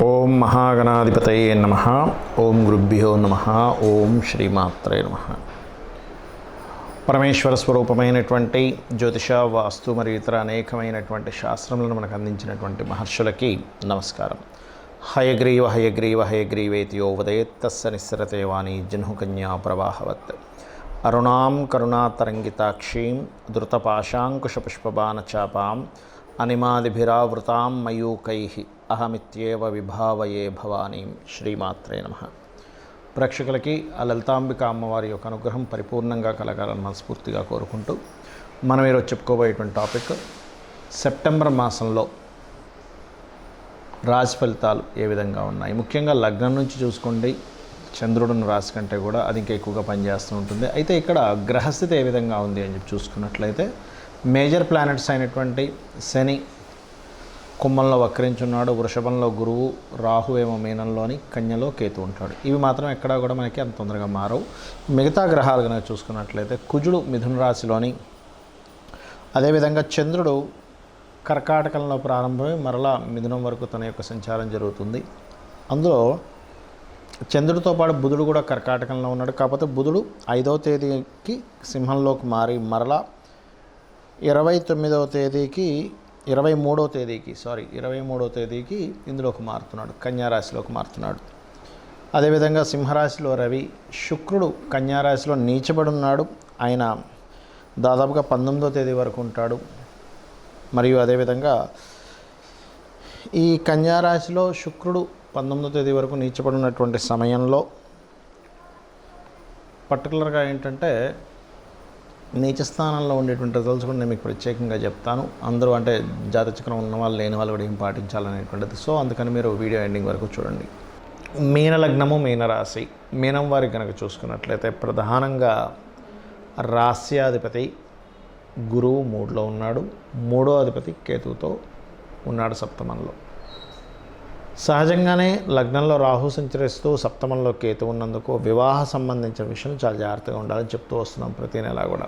ఓం మహాగణాధిపతయే నమః. ఓం గురుభ్యో నమః. ఓం శ్రీమాత్రే నమః. పరమేశ్వర స్వరూపమైనటువంటి జ్యోతిష, వాస్తు మరియు ఇతర అనేకమైనటువంటి శాస్త్రములను మనకు అందించినటువంటి మహర్షులకి నమస్కారం. హయగ్రీవ హయగ్రీవ హయగ్రీవేతి యో వదేత్తస్స నిస్సరతే వాణి జహ్నుకన్యా ప్రవాహవత్. అరుణాం కరుణాతరంగితాక్షీం ధృతపాశాంకుశపుష్పబాణచాపాం అనిమాదిభిరావృతాం మయూకైః అహమిత్యేవ విభావయే భవానీం. శ్రీమాత్రే నమః. ప్రేక్షకులకి ఆ లలితాంబిక అమ్మవారి యొక్క అనుగ్రహం పరిపూర్ణంగా కలగాలని మనస్ఫూర్తిగా కోరుకుంటూ మనం ఈరోజు చెప్పుకోబోయేటువంటి టాపిక్ సెప్టెంబర్ మాసంలో రాశి ఫలితాలు ఏ విధంగా ఉన్నాయి. ముఖ్యంగా లగ్నం నుంచి చూసుకోండి, చంద్రుడున్న రాశి కంటే కూడా అది ఇంకా ఎక్కువగా పనిచేస్తూ ఉంటుంది. అయితే ఇక్కడ గ్రహస్థితి ఏ విధంగా ఉంది అని చెప్పి చూసుకున్నట్లయితే మేజర్ ప్లానెట్స్ అయినటువంటి శని కుంభంలో వక్రించున్నాడు, వృషభంలో గురువు, రాహు ఏమో మీనంలోని, కన్యలో కేతు ఉంటాడు. ఇవి మాత్రం ఎక్కడా కూడా మనకి అంత తొందరగా మారవు. మిగతా గ్రహాలు కనుక చూసుకున్నట్లయితే కుజుడు మిథున రాశిలోని, అదేవిధంగా చంద్రుడు కర్కాటకంలో ప్రారంభమై మరలా మిథునం వరకు తన యొక్క సంచారం జరుగుతుంది. అందులో చంద్రుడితో పాటు బుధుడు కూడా కర్కాటకంలో ఉన్నాడు. కాకపోతే బుధుడు 5వ తేదీకి సింహంలోకి మారి మరలా 23వ తేదీకి ఇందులోకి మారుతున్నాడు, కన్యారాశిలోకి మారుతున్నాడు. అదేవిధంగా సింహరాశిలో రవి, శుక్రుడు కన్యారాశిలో నీచబడి ఉన్నాడు. ఆయన దాదాపుగా 19వ తేదీ వరకు ఉంటాడు. మరియు అదేవిధంగా ఈ కన్యారాశిలో శుక్రుడు 19వ తేదీ వరకు నీచబడి ఉన్నటువంటి సమయంలో పర్టికులర్గా ఏంటంటే నీచ స్థానంలో ఉండేటువంటి రిజల్ట్స్ కూడా నేను మీకు ప్రత్యేకంగా చెప్తాను. అందరూ అంటే జాతచక్రం ఉన్న వాళ్ళు లేని వాళ్ళు కూడా ఏం పాటించాలనేటువంటిది. సో అందుకని మీరు వీడియో ఎండింగ్ వరకు చూడండి. మీన లగ్నము, మీనరాశి. మీనం వారికి కనుక చూసుకున్నట్లయితే ప్రధానంగా రాస్యాధిపతి గురువు 3లో ఉన్నాడు, 3వ అధిపతి కేతువుతో ఉన్నాడు సప్తమంలో. సహజంగానే లగ్నంలో రాహు సంచరిస్తూ సప్తమంలో కేతు ఉన్నందుకు వివాహ సంబంధించిన విషయం చాలా జాగ్రత్తగా ఉండాలని చెప్తూ వస్తున్నాం ప్రతి నెలా కూడా.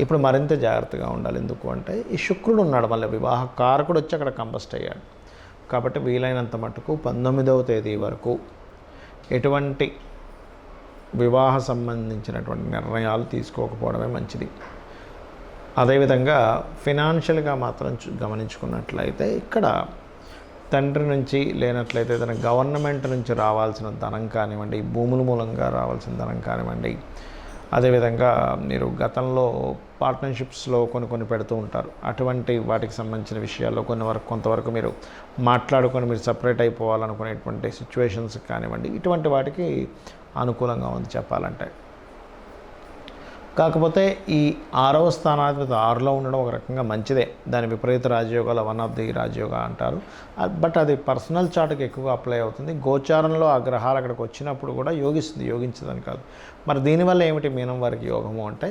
ఇప్పుడు మరింత జాగ్రత్తగా ఉండాలి. ఎందుకు అంటే ఈ శుక్రుడు ఉన్నాడు, మళ్ళీ వివాహ కారకుడు వచ్చి అక్కడ కంబస్ట్ అయ్యాడు. కాబట్టి వీలైనంత మటుకు 19వ తేదీ వరకు ఎటువంటి వివాహ సంబంధించినటువంటి నిర్ణయాలు తీసుకోకపోవడమే మంచిది. అదేవిధంగా ఫినాన్షియల్గా మాత్రం గమనించుకున్నట్లయితే ఇక్కడ తండ్రి నుంచి లేనట్లయితే ఏదైనా గవర్నమెంట్ నుంచి రావాల్సిన ధనం కానివ్వండి, భూముల మూలంగా రావాల్సిన ధనం కానివ్వండి, అదేవిధంగా మీరు గతంలో పార్ట్నర్షిప్స్లో కొన్ని పెడుతూ ఉంటారు. అటువంటి వాటికి సంబంధించిన విషయాల్లో కొంతవరకు మీరు మాట్లాడుకొని మీరు సపరేట్ అయిపోవాలనుకునేటువంటి సిచ్యువేషన్స్ కానివ్వండి, ఇటువంటి వాటికి అనుకూలంగా ఉంది చెప్పాలంటే. కాకపోతే ఈ 6వ స్థానాధిపతి 6లో ఉండడం ఒక రకంగా మంచిదే. దాని విపరీత రాజయోగాలు 1 ఆఫ్ ది రాజయోగా అంటారు. బట్ అది పర్సనల్ చార్ట్కి ఎక్కువగా అప్లై అవుతుంది. గోచారంలో ఆ గ్రహాలు అక్కడికి వచ్చినప్పుడు కూడా యోగించదని కాదు. మరి దీనివల్ల ఏమిటి మీనం వారికి యోగము అంటే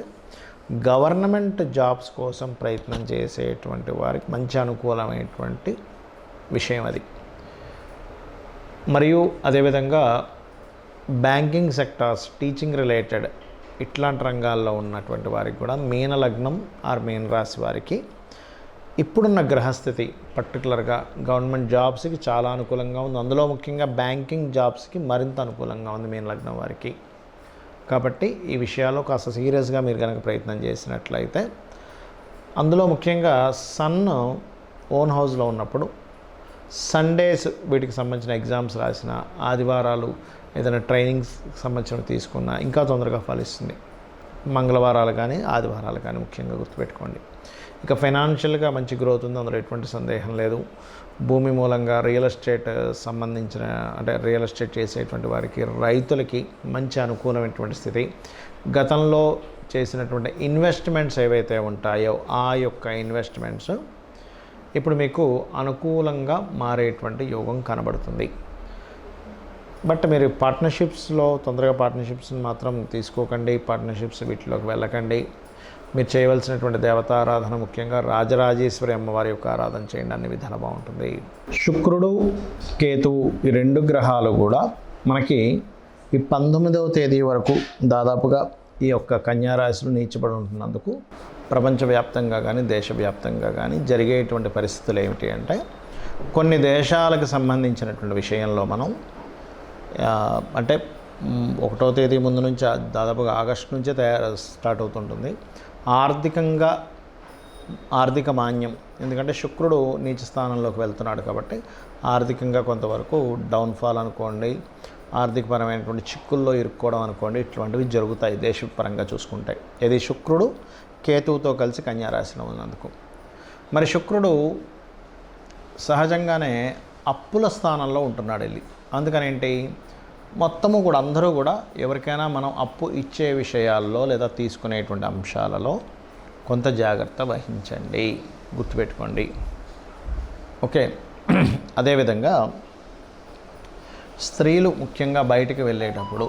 గవర్నమెంట్ జాబ్స్ కోసం ప్రయత్నం చేసేటువంటి వారికి మంచి అనుకూలమైనటువంటి విషయం అది. మరియు అదేవిధంగా బ్యాంకింగ్ సెక్టార్స్, టీచింగ్ రిలేటెడ్ ఇట్లాంటి రంగాల్లో ఉన్నటువంటి వారికి కూడా మీన లగ్నం ఆర్ మీన రాశి వారికి ఇప్పుడున్న గ్రహస్థితి పర్టికులర్గా గవర్నమెంట్ జాబ్స్కి చాలా అనుకూలంగా ఉంది. అందులో ముఖ్యంగా బ్యాంకింగ్ జాబ్స్కి మరింత అనుకూలంగా ఉంది మీన లగ్నం వారికి. కాబట్టి ఈ విషయాల్లో కాస్త సీరియస్గా మీరు కనుక ప్రయత్నం చేసినట్లయితే, అందులో ముఖ్యంగా సన్ ఓన్ హౌస్లో ఉన్నప్పుడు సండేస్ వీటికి సంబంధించిన ఎగ్జామ్స్ రాసిన, ఆదివారాలు ఏదైనా ట్రైనింగ్స్ సంబంధించిన తీసుకున్న ఇంకా తొందరగా ఫలిస్తుంది. మంగళవారాలు కానీ ఆదివారాలు కానీ ముఖ్యంగా గుర్తుపెట్టుకోండి. ఇక ఫైనాన్షియల్గా మంచి గ్రోత్ ఉంది, అందులో ఎటువంటి సందేహం లేదు. భూమి మూలంగా రియల్ ఎస్టేట్ సంబంధించిన అంటే రియల్ ఎస్టేట్ చేసేటువంటి వారికి, రైతులకి మంచి అనుకూలమైనటువంటి స్థితి. గతంలో చేసినటువంటి ఇన్వెస్ట్మెంట్స్ ఏవైతే ఉంటాయో ఆ యొక్క ఇన్వెస్ట్మెంట్స్ ఇప్పుడు మీకు అనుకూలంగా మారేటువంటి యోగం కనబడుతుంది. బట్ మీరు పార్ట్నర్షిప్స్లో తొందరగా పార్ట్నర్షిప్స్ని మాత్రం తీసుకోకండి. పార్ట్నర్షిప్స్ వీటిలోకి వెళ్ళకండి. మీరు చేయవలసినటువంటి దేవతారాధన ముఖ్యంగా రాజరాజేశ్వరి అమ్మవారి యొక్క ఆరాధన చేయండి, అన్ని విధాలు బాగుంటుంది. శుక్రుడు, కేతువు ఈ 2 గ్రహాలు కూడా మనకి ఈ 19వ తేదీ వరకు దాదాపుగా ఈ యొక్క కన్యారాశిలో నీచబడి ఉంటున్నందుకు ప్రపంచవ్యాప్తంగా కానీ దేశవ్యాప్తంగా కానీ జరిగేటువంటి పరిస్థితులు ఏమిటి అంటే కొన్ని దేశాలకు సంబంధించినటువంటి విషయంలో మనం అంటే 1వ తేదీ ముందు నుంచి దాదాపుగా ఆగస్టు నుంచే స్టార్ట్ అవుతుంటుంది. ఆర్థిక మాన్యం, ఎందుకంటే శుక్రుడు నీచ స్థానంలోకి వెళ్తున్నాడు కాబట్టి ఆర్థికంగా కొంతవరకు డౌన్ఫాల్ అనుకోండి, ఆర్థికపరమైనటువంటి చిక్కుల్లో ఇరుక్కోవడం అనుకోండి, ఇట్లాంటివి జరుగుతాయి దేశపరంగా చూసుకుంటే. ఇది శుక్రుడు కేతువుతో కలిసి కన్యా రాశిలో ఉన్నందుకు. మరి శుక్రుడు సహజంగానే అప్పుల స్థానంలో ఉంటున్నాడు వెళ్ళి. అందుకని ఏంటి, మొత్తము కూడా అందరూ కూడా ఎవరికైనా మనం అప్పు ఇచ్చే విషయాల్లో లేదా తీసుకునేటువంటి అంశాలలో కొంత జాగ్రత్త వహించండి, గుర్తుపెట్టుకోండి. ఓకే. అదేవిధంగా స్త్రీలు ముఖ్యంగా బయటికి వెళ్ళేటప్పుడు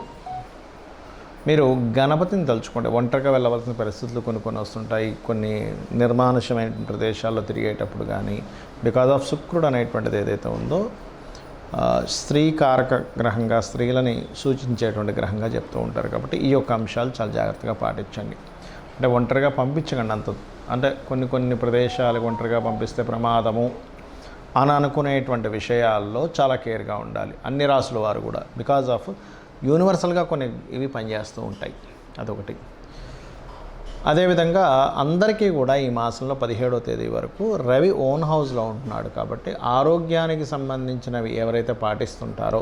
మీరు గణపతిని తలుచుకోండి. ఒంటరిగా వెళ్ళవలసిన పరిస్థితులు కొన్ని వస్తుంటాయి. కొన్ని నిర్మానుషమైన ప్రదేశాల్లో తిరిగేటప్పుడు కానీ, బికాజ్ ఆఫ్ శుక్రుడు అనేటువంటిది ఏదైతే ఉందో స్త్రీ కారక గ్రహంగా, స్త్రీలని సూచించేటువంటి గ్రహంగా చెప్తూ ఉంటారు. కాబట్టి ఈ యొక్క అంశాలు చాలా జాగ్రత్తగా పాటించండి. అంటే ఒంటరిగా పంపించకండి అంత, అంటే కొన్ని ప్రదేశాలకు ఒంటరిగా పంపిస్తే ప్రమాదము అని అనుకునేటువంటి విషయాల్లో చాలా కేర్గా ఉండాలి అన్ని రాసుల వారు కూడా. బికాజ్ ఆఫ్ యూనివర్సల్గా కొన్ని ఇవి పనిచేస్తూ ఉంటాయి, అదొకటి. అదేవిధంగా అందరికీ కూడా ఈ మాసంలో 17వ తేదీ వరకు రవి ఓన్ హౌస్లో ఉంటున్నాడు కాబట్టి ఆరోగ్యానికి సంబంధించినవి ఎవరైతే పాటిస్తుంటారో,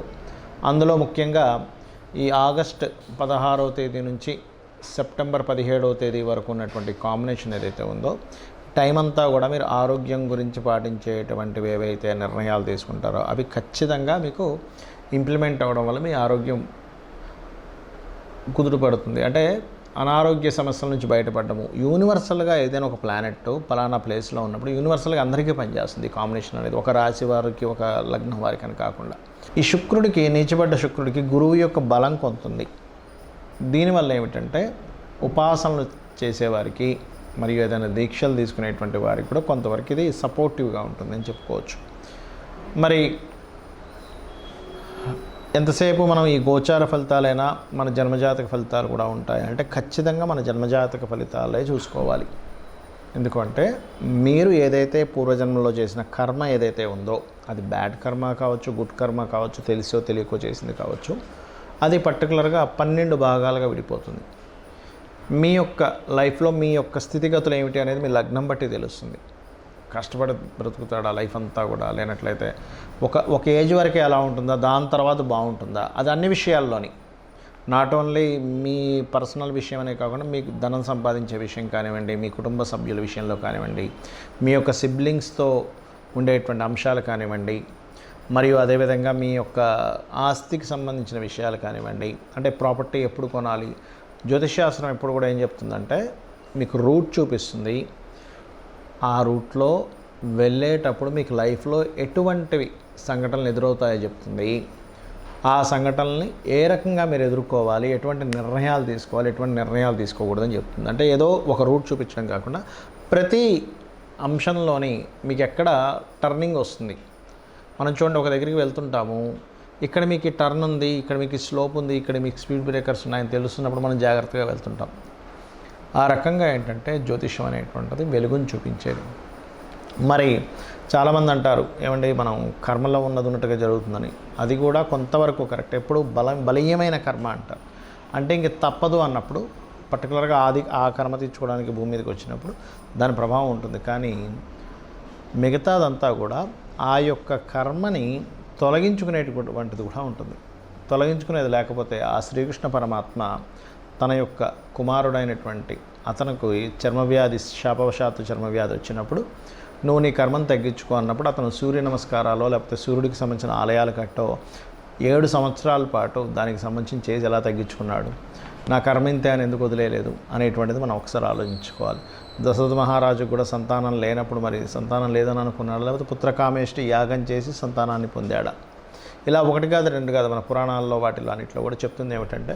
అందులో ముఖ్యంగా ఈ ఆగస్ట్ 16వ తేదీ నుంచి సెప్టెంబర్ 17వ తేదీ వరకు ఉన్నటువంటి కాంబినేషన్ ఏదైతే ఉందో, టైం అంతా కూడా మీరు ఆరోగ్యం గురించి పాటించేటువంటివి ఏవైతే నిర్ణయాలు తీసుకుంటారో అవి ఖచ్చితంగా మీకు ఇంప్లిమెంట్ అవ్వడం వల్ల మీ ఆరోగ్యం కుదురుపడుతుంది. అంటే అనారోగ్య సమస్యల నుంచి బయటపడము. యూనివర్సల్గా ఏదైనా ఒక ప్లానెట్ పలానా ప్లేస్లో ఉన్నప్పుడు యూనివర్సల్గా అందరికీ పనిచేస్తుంది ఈ కాంబినేషన్ అనేది, ఒక రాశి వారికి ఒక లగ్నం వారికి అని కాకుండా. ఈ శుక్రుడికి, నీచబడ్డ శుక్రుడికి గురువు యొక్క బలం కొంత ఉంది. దీనివల్ల ఏమిటంటే ఉపాసనలు చేసేవారికి మరియు ఏదైనా దీక్షలు తీసుకునేటువంటి వారికి కూడా కొంతవరకు ఇది సపోర్టివ్గా ఉంటుందని చెప్పుకోవచ్చు. మరి ఎంతసేపు మనం ఈ గోచార ఫలితాలైనా మన జన్మజాతక ఫలితాలు కూడా ఉంటాయి అంటే ఖచ్చితంగా మన జన్మజాతక ఫలితాలే చూసుకోవాలి. ఎందుకంటే మీరు ఏదైతే పూర్వజన్మలో చేసిన కర్మ ఏదైతే ఉందో, అది బ్యాడ్ కర్మ కావచ్చు, గుడ్ కర్మ కావచ్చు, తెలిసో తెలియకో చేసింది కావచ్చు, అది పర్టికులర్గా 12 భాగాలుగా విడిపోతుంది. మీ యొక్క లైఫ్లో మీ యొక్క స్థితిగతులు ఏమిటి అనేది మీ లగ్నం బట్టి తెలుస్తుంది. కష్టపడి బ్రతుకుతాడా లైఫ్ అంతా కూడా, లేనట్లయితే ఒక ఏజ్ వరకే ఎలా ఉంటుందా, దాని తర్వాత బాగుంటుందా, అది అన్ని విషయాల్లోని, నాట్ ఓన్లీ మీ పర్సనల్ విషయం అనే కాకుండా మీకు ధనం సంపాదించే విషయం కానివ్వండి, మీ కుటుంబ సభ్యుల విషయంలో కానివ్వండి, మీ యొక్క సిబ్లింగ్స్తో ఉండేటువంటి అంశాలు కానివ్వండి, మరియు అదేవిధంగా మీ యొక్క ఆస్తికి సంబంధించిన విషయాలు కానివ్వండి, అంటే ప్రాపర్టీ ఎప్పుడు కొనాలి, జ్యోతిష్శాస్త్రం ఎప్పుడు కూడా ఏం చెప్తుందంటే మీకు రూట్ చూపిస్తుంది. ఆ రూట్లో వెళ్ళేటప్పుడు మీకు లైఫ్లో ఎటువంటివి సంఘటనలు ఎదురవుతాయో చెప్తుంది. ఆ సంఘటనల్ని ఏ రకంగా మీరు ఎదుర్కోవాలి, ఎటువంటి నిర్ణయాలు తీసుకోవాలి, ఎటువంటి నిర్ణయాలు తీసుకోకూడదని చెప్తుంది. అంటే ఏదో ఒక రూట్ చూపించడం కాకుండా ప్రతి అంశంలోని మీకు ఎక్కడ టర్నింగ్ వస్తుంది. మనం చూడండి, ఒక దగ్గరికి వెళ్తుంటాము, ఇక్కడ మీకు టర్న్ ఉంది, ఇక్కడ మీకు స్లోప్ ఉంది, ఇక్కడ మీకు స్పీడ్ బ్రేకర్స్ ఉన్నాయని తెలుస్తున్నప్పుడు మనం జాగ్రత్తగా వెళ్తుంటాం. ఆ రకంగా ఏంటంటే జ్యోతిష్యం అనేటువంటిది వెలుగుని చూపించేది. మరి చాలామంది అంటారు ఏమండి మనం కర్మలో ఉన్నట్టుగా జరుగుతుందని. అది కూడా కొంతవరకు కరెక్ట్. ఎప్పుడు బలీయమైన కర్మ అంటారు. అంటే ఇంక తప్పదు అన్నప్పుడు పర్టికులర్గా ఆ కర్మ తీర్చుకోవడానికి భూమి మీదకి వచ్చినప్పుడు దాని ప్రభావం ఉంటుంది. కానీ మిగతాదంతా కూడా ఆ యొక్క కర్మని తొలగించుకునేటువంటిది కూడా ఉంటుంది. తొలగించుకునేది లేకపోతే ఆ శ్రీకృష్ణ పరమాత్మ తన యొక్క కుమారుడైనటువంటి అతనికి చర్మవ్యాధి, శాపవశాత్తు చర్మవ్యాధి వచ్చినప్పుడు నువ్వు నీ కర్మను తగ్గించుకో అన్నప్పుడు అతను సూర్య నమస్కారాలు లేకపోతే సూర్యుడికి సంబంధించిన ఆలయాలు కట్టో 7 సంవత్సరాల పాటు దానికి సంబంధించిన చేసి ఎలా తగ్గించుకున్నాడు, నా కర్మ ఇంతే అని ఎందుకు వదిలేయలేదు అనేటువంటిది మనం ఒకసారి ఆలోచించుకోవాలి. దశరథ మహారాజుకు కూడా సంతానం లేనప్పుడు మరి సంతానం లేదని అనుకున్నాడు, లేకపోతే పుత్రకామేష్టి యాగం చేసి సంతానాన్ని పొందాడా. ఇలా 1 కాదు 2 కాదు, మన పురాణాల్లో వాటిలో అన్నింటిలో కూడా చెప్తుంది ఏమిటంటే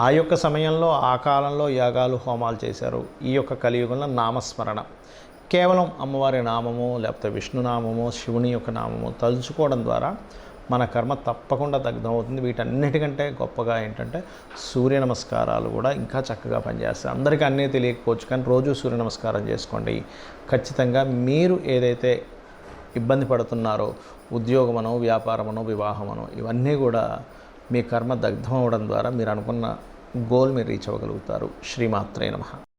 ఆ యొక్క సమయంలో ఆ కాలంలో యాగాలు హోమాలు చేశారు. ఈ యొక్క కలియుగంలో నామస్మరణ, కేవలం అమ్మవారి నామము లేకపోతే విష్ణునామము శివుని యొక్క నామము తలుచుకోవడం ద్వారా మన కర్మ తప్పకుండా దగ్ధమవుతుంది. వీటన్నిటికంటే గొప్పగా ఏంటంటే సూర్య నమస్కారాలు కూడా ఇంకా చక్కగా పనిచేస్తాయి. అందరికీ అన్నీ తెలియకపోవచ్చు కానీ రోజు సూర్య నమస్కారం చేసుకోండి. ఖచ్చితంగా మీరు ఏదైతే ఇబ్బంది పడుతున్నారో, ఉద్యోగమనో, వ్యాపారమనో, వివాహమనో, ఇవన్నీ కూడా మీ కర్మ దగ్ధం అవ్వడం ద్వారా మీరు అనుకున్న గోల్ మీరు రీచ్ అవ్వగలుగుతారు. శ్రీమాత్రే నమః.